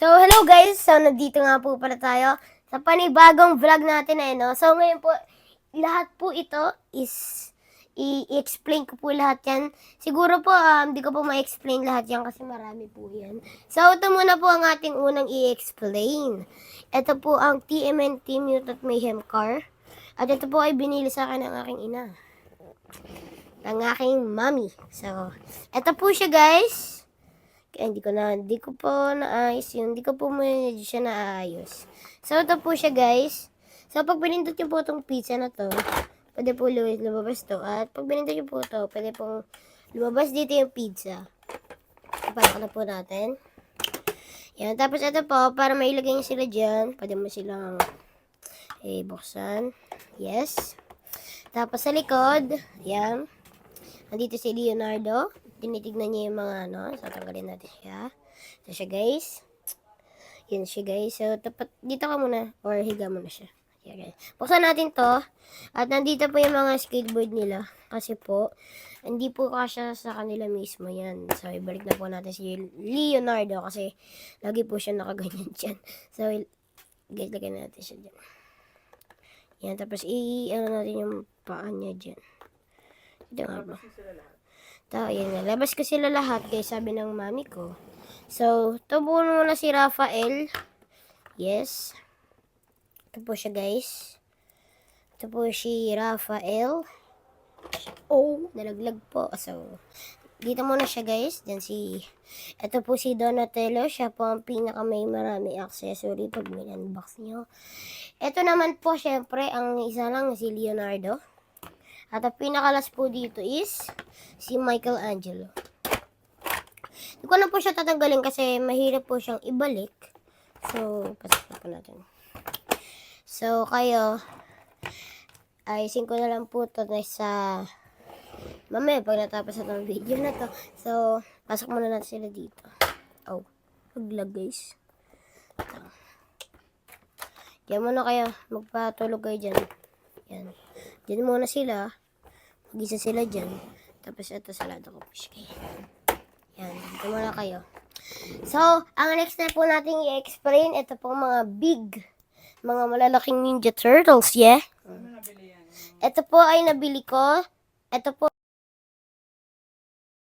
So, hello guys! So, nandito nga po pala tayo sa panibagong vlog natin no? So, ngayon po, lahat po ito is i-explain ko po lahat yan. Siguro po, hindi ko po ma-explain lahat yan kasi marami po yan. So, ito muna po ang ating unang i-explain. Ito po ang TMNT Mutant Mayhem Car. At ito po ay binili sa akin ng aking ina. Ng aking mommy. So, ito po siya guys. Hindi ko po naayos yun. Hindi ko po medyo siya naayos. So, ito po siya, guys. So, pag pinindot nyo po itong pizza na to, pwede po lumabas to. At pag pinindot nyo po ito, pwede po lumabas dito yung pizza. Ipalak na po natin. Yan. Tapos, ito po, para mailagay nyo sila dyan, pwede mo silang buksan. Yes. Tapos, sa likod, yan. Nandito si Leonardo. Tinitignan niya yung mga So, tanggalin natin siya. Ito siya, guys. Yan siya, guys. So, dito ka muna. Or higa muna siya. Yan, guys. Buksan natin to. At nandito po yung mga skateboard nila. Kasi po, hindi po kasya sa kanila mismo. Yan. So, ibalik na po natin si Leonardo. Kasi, lagi po siya nakaganyan dyan. So, guys, lagyan natin siya dyan. Yan. Tapos, natin yung paa niya dyan. Ito nga ba? Ayan nga. Labas ko sila lahat, guys, sabi ng mami ko. So, ito po muna si Rafael. Yes. Ito po siya, guys. Ito po si Rafael. Oh, nalaglag po. So, dito muna siya, guys. Then ito po si Donatello. Siya po ang pinaka may marami accessory pag may unbox nyo. Ito naman po, syempre, ang isa lang si Leonardo. At ang pinakalas po dito is si Michelangelo. Hindi ko na po siya tatanggalin kasi mahirap po siyang ibalik. So, pasok po natin. So, kayo, ayusin ko na lang po ito sa mamaya pag natapos na itong video na to. So, pasok muna natin sila dito. Oh, maglag guys. Diyan muna kayo. Magpatulog kayo dyan. Yan. Diyan muna sila. Mag-isa sila dyan. Tapos ito salado ko po siya. Yan. Dito muna kayo. So, ang next na po natin i-explain, ito po mga mga malalaking Ninja Turtles, yeah? Ito po ay nabili ko. Ito po